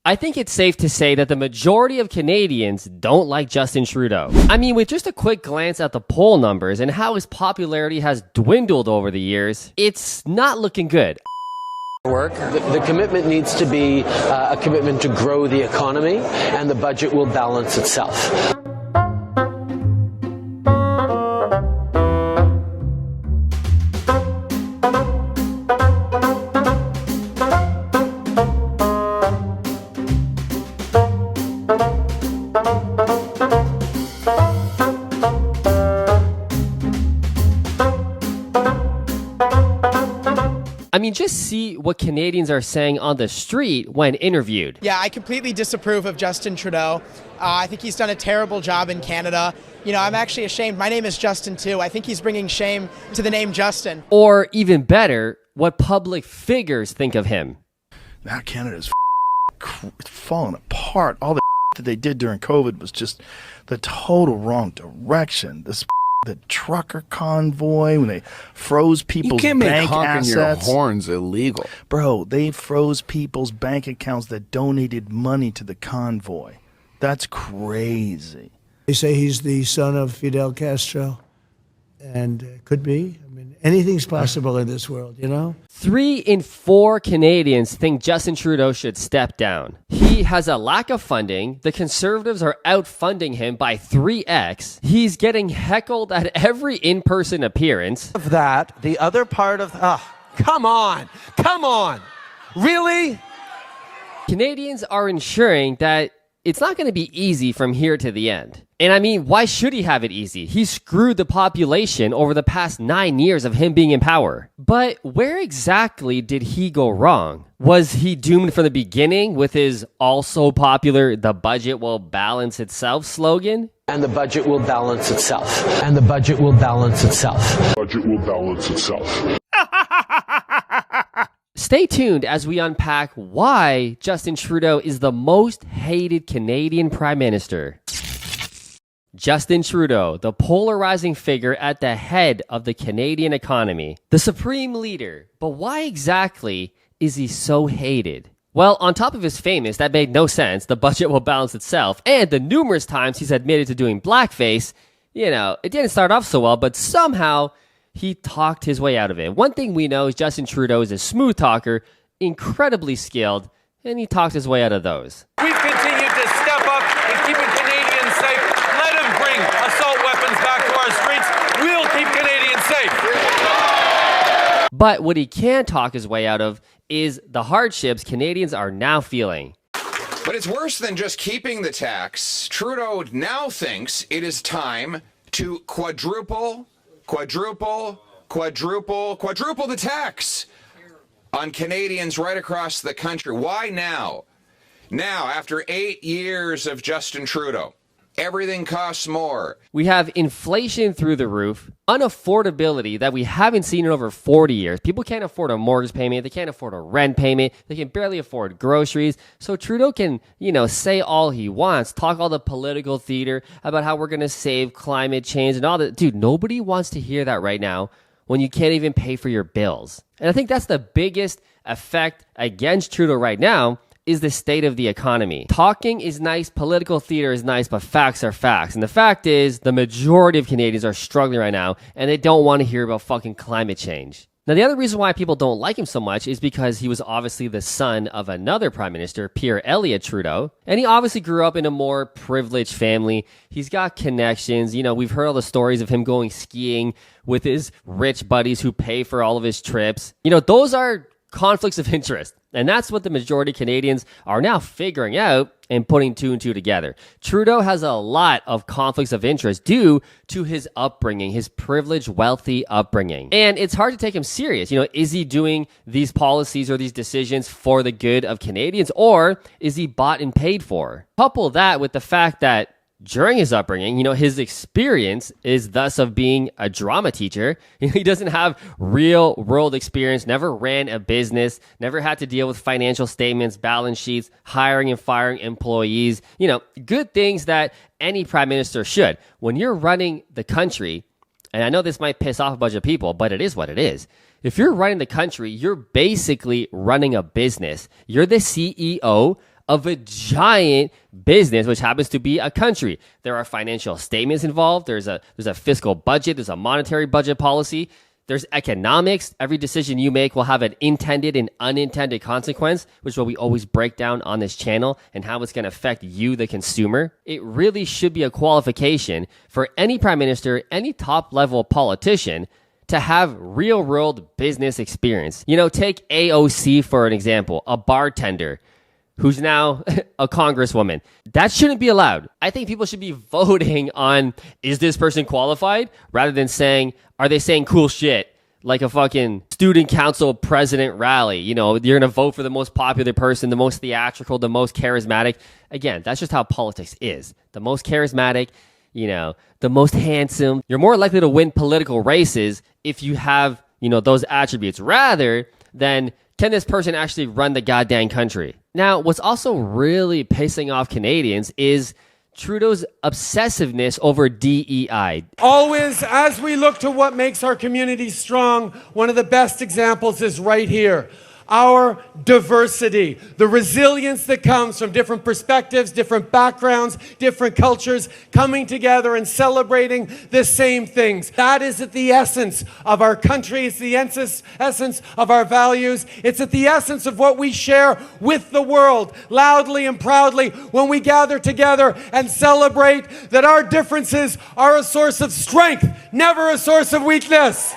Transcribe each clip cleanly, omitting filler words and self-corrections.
I think it's safe to say that the majority of Canadians don't like Justin Trudeau. I mean, with just a quick glance at the poll numbers and how his popularity has dwindled over the years, it's not looking good. The commitment needs to be a commitment to grow the economy, and the budget will balance itself. I mean, just see what Canadians are saying on the street when interviewed. Yeah, I completely disapprove of Justin Trudeau. I think he's done a terrible job in Canada. You know, I'm actually ashamed. My name is Justin, too. I think he's bringing shame to the name Justin. Or even better, what public figures think of him. Now Canada's falling apart. All the that they did during COVID was just the total wrong direction. The trucker convoy, when they froze people's bank assets. You can't make honking your horns illegal. Bro, they froze people's bank accounts that donated money to the convoy. That's crazy. They say he's the son of Fidel Castro, and could be. I mean, anything's possible in this world, you know? 3 in 4 Canadians think Justin Trudeau should step down. He has a lack of funding. The Conservatives are outfunding him by 3x. He's getting heckled at every in-person appearance. Of that, the other part of... come on! Really? Canadians are ensuring that it's not going to be easy from here to the end. And I mean, why should he have it easy? He screwed the population over the past 9 years of him being in power. But where exactly did he go wrong? Was he doomed from the beginning with his also popular "the budget will balance itself" slogan? And the budget will balance itself. And the budget will balance itself. Budget will balance itself. Stay tuned as we unpack why Justin Trudeau is the most hated Canadian Prime Minister. Justin Trudeau, the polarizing figure at the head of the Canadian economy, the supreme leader. But why exactly is he so hated? Well, on top of his famous, that made no sense, the budget will balance itself, and the numerous times he's admitted to doing blackface, you know, it didn't start off so well, but somehow he talked his way out of it. One thing we know is Justin Trudeau is a smooth talker, incredibly skilled, and he talks his way out of those. We've continued to step up in keeping Canadians safe. Let him bring assault weapons back to our streets. We'll keep Canadians safe. But what he can talk his way out of is the hardships Canadians are now feeling. But it's worse than just keeping the tax. Trudeau now thinks it is time to quadruple the tax on Canadians right across the country. Why now? Now, after 8 years of Justin Trudeau, everything costs more. We have inflation through the roof, unaffordability that we haven't seen in over 40 years. People can't afford a mortgage payment. They can't afford a rent payment. They can barely afford groceries. So Trudeau can, say all he wants, talk all the political theater about how we're going to save climate change and all that. Dude, nobody wants to hear that right now when you can't even pay for your bills. And I think that's the biggest effect against Trudeau right now is the state of the economy. Talking is nice, political theater is nice, but facts are facts. And the fact is, the majority of Canadians are struggling right now, and they don't want to hear about fucking climate change. Now, the other reason why people don't like him so much is because he was obviously the son of another prime minister, Pierre Elliott Trudeau, and he obviously grew up in a more privileged family. He's got connections. We've heard all the stories of him going skiing with his rich buddies who pay for all of his trips. Those are conflicts of interest. And that's what the majority of Canadians are now figuring out and putting 2 and 2 together. Trudeau has a lot of conflicts of interest due to his upbringing, his privileged, wealthy upbringing. And it's hard to take him serious. Is he doing these policies or these decisions for the good of Canadians, or is he bought and paid for? Couple that with the fact that during his upbringing, his experience is thus of being a drama teacher. He doesn't have real world experience, never ran a business, never had to deal with financial statements, balance sheets, hiring and firing employees. Good things that any prime minister should. When you're running the country, and I know this might piss off a bunch of people, but it is what it is. If you're running the country, you're basically running a business. You're the CEO of a giant business, which happens to be a country. There are financial statements involved. There's a fiscal budget. There's a monetary budget policy. There's economics. Every decision you make will have an intended and unintended consequence, which is what we always break down on this channel and how it's going to affect you, the consumer. It really should be a qualification for any prime minister, any top level politician to have real world business experience. You know, take AOC for an example, a bartender who's now a congresswoman. That shouldn't be allowed. I think people should be voting on, is this person qualified? Rather than saying, are they saying cool shit? Like a fucking student council president rally. You know, you're going to vote for the most popular person, the most theatrical, the most charismatic. Again, that's just how politics is. The most charismatic, you know, the most handsome. You're more likely to win political races if you have, you know, those attributes rather than, can this person actually run the goddamn country? Now, what's also really pissing off Canadians is Trudeau's obsessiveness over DEI. Always, as we look to what makes our communities strong, one of the best examples is right here. Our diversity, the resilience that comes from different perspectives, different backgrounds, different cultures coming together and celebrating the same things. That is at the essence of our country. It's the essence of our values. It's at the essence of what we share with the world, loudly and proudly, when we gather together and celebrate that our differences are a source of strength, never a source of weakness.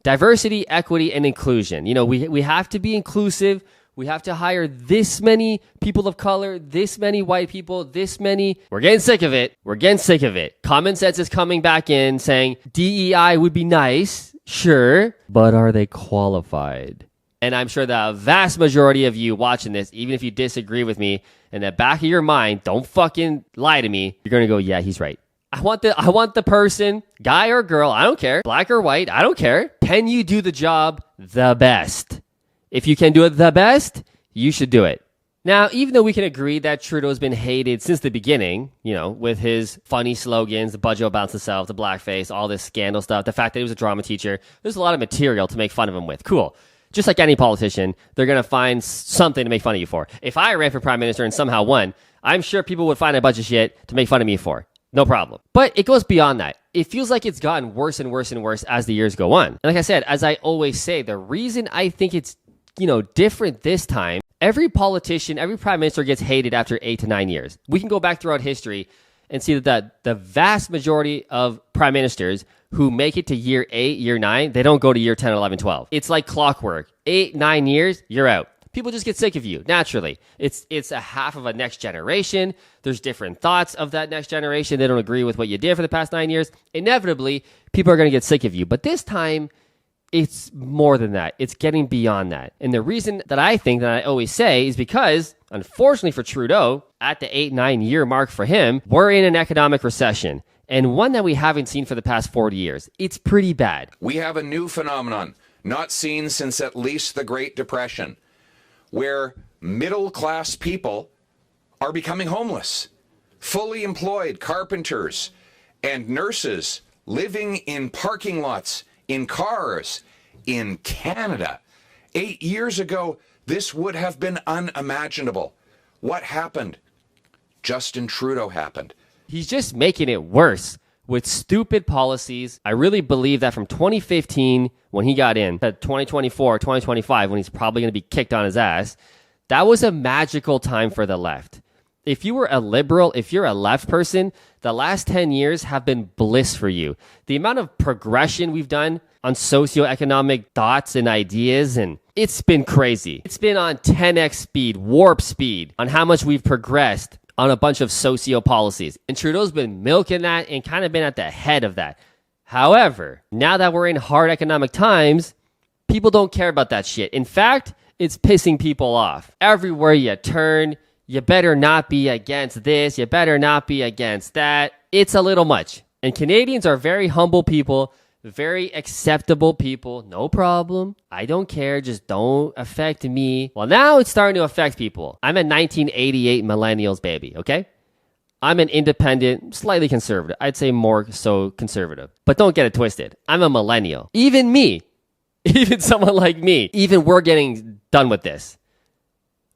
Diversity, equity, and inclusion. You know, we have to be inclusive. We have to hire this many people of color, this many white people, this many. We're getting sick of it. We're getting sick of it. Common sense is coming back in saying DEI would be nice, sure, but are they qualified? And I'm sure the vast majority of you watching this, even if you disagree with me, in the back of your mind, don't fucking lie to me. You're going to go, yeah, he's right. I want the person, guy or girl, I don't care, black or white, I don't care. Can you do the job the best? If you can do it the best, you should do it. Now, even though we can agree that Trudeau's been hated since the beginning, you know, with his funny slogans, the budget will balance itself, the blackface, all this scandal stuff, the fact that he was a drama teacher, there's a lot of material to make fun of him with. Cool. Just like any politician, they're going to find something to make fun of you for. If I ran for prime minister and somehow won, I'm sure people would find a bunch of shit to make fun of me for. No problem. But it goes beyond that. It feels like it's gotten worse and worse and worse as the years go on. And like I said, as I always say, the reason I think it's, you know, different this time, every politician, every prime minister gets hated after 8 to 9 years. We can go back throughout history and see that the vast majority of prime ministers who make it to year 8, year 9, they don't go to year 10, 11, 12. It's like clockwork. 8, 9 years, you're out. People just get sick of you, naturally. It's a half of a next generation. There's different thoughts of that next generation. They don't agree with what you did for the past 9 years. Inevitably, people are going to get sick of you. But this time, it's more than that. It's getting beyond that. And the reason that I think that I always say is because, unfortunately for Trudeau, at the 8, 9 year mark for him, we're in an economic recession. And one that we haven't seen for the past 40 years. It's pretty bad. We have a new phenomenon, not seen since at least the Great Depression, where middle-class people are becoming homeless. Fully employed carpenters and nurses living in parking lots, in cars, in Canada. 8 years ago, this would have been unimaginable. What happened? Justin Trudeau happened. He's just making it worse with stupid policies. I really believe that from 2015, when he got in, to 2024, 2025, when he's probably going to be kicked on his ass, that was a magical time for the left. If you were a liberal, if you're a left person, the last 10 years have been bliss for you. The amount of progression we've done on socioeconomic thoughts and ideas, and it's been crazy. It's been on 10x speed, warp speed, on how much we've progressed on a bunch of socio policies. And Trudeau's been milking that and kind of been at the head of that. However, now that we're in hard economic times, people don't care about that shit. In fact, it's pissing people off. Everywhere you turn, you better not be against this, you better not be against that. It's a little much. And Canadians are very humble people, very acceptable people. No problem. I don't care. Just don't affect me. Well, now it's starting to affect people. I'm a 1988 millennials baby, okay? I'm an independent, slightly conservative. I'd say more so conservative. But don't get it twisted. I'm a millennial. Even me, even someone like me, even we're getting done with this.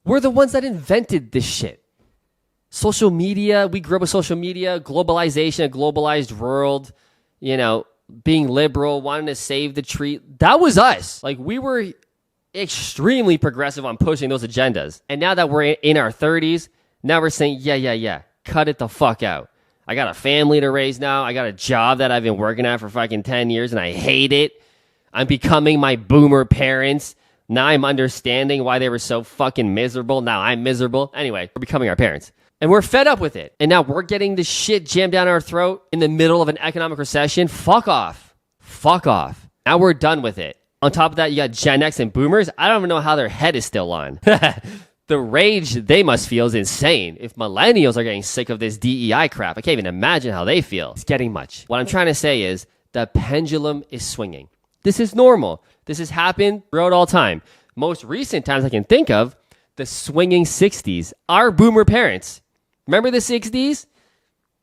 We're the ones that invented this shit. Social media, we grew up with social media, globalization, a globalized world, being liberal, wanting to save the tree. That was us. Like, we were extremely progressive on pushing those agendas. And now that we're in our 30s, now we're saying, yeah, cut it the fuck out. I got a family to raise now. I got a job that I've been working at for fucking 10 years and I hate it. I'm becoming my boomer parents. Now I'm understanding why they were so fucking miserable. Now I'm miserable. Anyway, we're becoming our parents. And we're fed up with it. And now we're getting this shit jammed down our throat in the middle of an economic recession. Fuck off. Now we're done with it. On top of that, you got Gen X and boomers. I don't even know how their head is still on. The rage they must feel is insane. If millennials are getting sick of this DEI crap, I can't even imagine how they feel. It's getting much. What I'm trying to say is the pendulum is swinging. This is normal. This has happened throughout all time. Most recent times I can think of, the swinging 60s. Our boomer parents. Remember the 60s?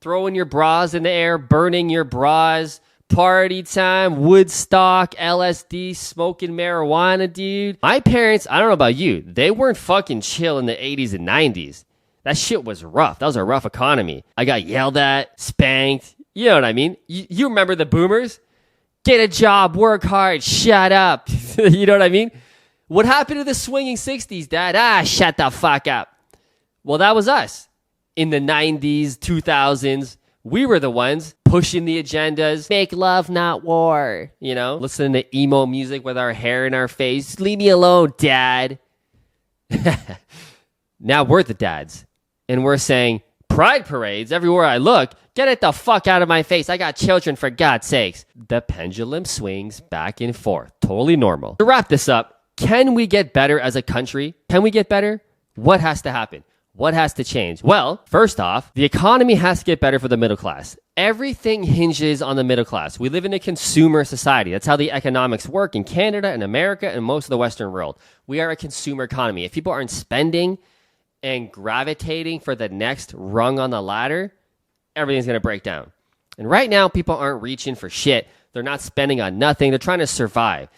Throwing your bras in the air, burning your bras, party time, Woodstock, LSD, smoking marijuana, dude. My parents, I don't know about you, they weren't fucking chill in the 80s and 90s. That shit was rough. That was a rough economy. I got yelled at, spanked. You know what I mean? You remember the boomers? Get a job, work hard, shut up. You know what I mean? What happened to the swinging 60s, Dad? Shut the fuck up. Well, that was us. In the 90s, 2000s, we were the ones pushing the agendas. Make love, not war. Listening to emo music with our hair in our face. Leave me alone, Dad. Now we're the dads. And we're saying, pride parades everywhere I look. Get it the fuck out of my face. I got children, for God's sakes. The pendulum swings back and forth. Totally normal. To wrap this up, can we get better as a country? Can we get better? What has to happen? What has to change? Well, first off, the economy has to get better for the middle class. Everything hinges on the middle class. We live in a consumer society. That's how the economics work in Canada and America and most of the Western world. We are a consumer economy. If people aren't spending and gravitating for the next rung on the ladder, everything's going to break down. And right now, people aren't reaching for shit. They're not spending on nothing. They're trying to survive.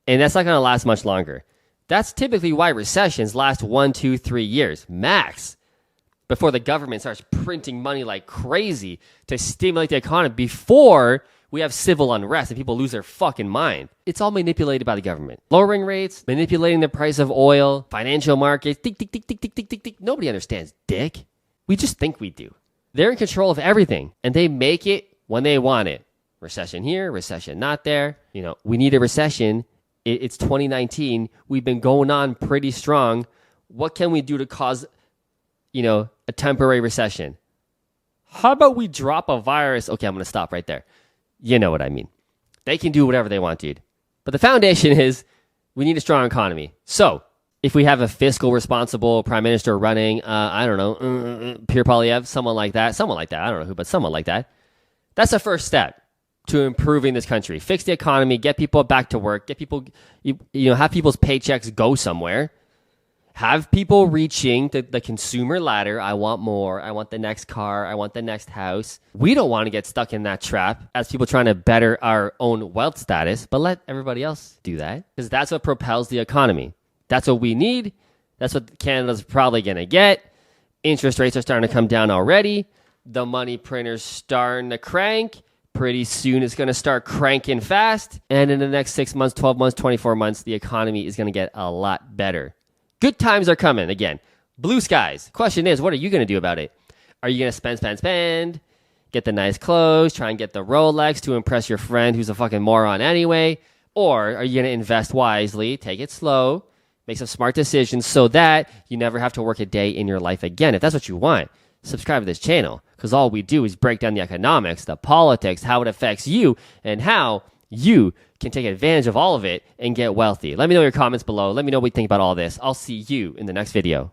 And that's not going to last much longer. That's typically why recessions last 1, 2, 3 years, max, before the government starts printing money like crazy to stimulate the economy before we have civil unrest and people lose their fucking mind. It's all manipulated by the government. Lowering rates, manipulating the price of oil, financial markets, tick, tick, tick, tick, tick, tick, tick, tick. Nobody understands, dick. We just think we do. They're in control of everything, and they make it when they want it. Recession here, recession not there. We need a recession. It's 2019. We've been going on pretty strong. What can we do to cause, a temporary recession? How about we drop a virus? Okay, I'm going to stop right there. You know what I mean. They can do whatever they want, dude. But the foundation is we need a strong economy. So if we have a fiscal responsible prime minister running, I don't know, Pierre Poilievre, someone like that. I don't know who, but someone like that. That's the first step to improving this country. Fix the economy, get people back to work, get people, have people's paychecks go somewhere. Have people reaching the consumer ladder. I want more. I want the next car. I want the next house. We don't want to get stuck in that trap as people trying to better our own wealth status, but let everybody else do that because that's what propels the economy. That's what we need. That's what Canada's probably going to get. Interest rates are starting to come down already. The money printer's starting to crank. Pretty soon it's going to start cranking fast. And in the next 6 months, 12 months, 24 months, the economy is going to get a lot better. Good times are coming. Again, blue skies. Question is, what are you going to do about it? Are you going to spend, get the nice clothes, try and get the Rolex to impress your friend who's a fucking moron anyway? Or are you going to invest wisely, take it slow, make some smart decisions so that you never have to work a day in your life again? If that's what you want, subscribe to this channel because all we do is break down the economics, the politics, how it affects you, and how you can take advantage of all of it and get wealthy. Let me know your comments below. Let me know what you think about all this. I'll see you in the next video.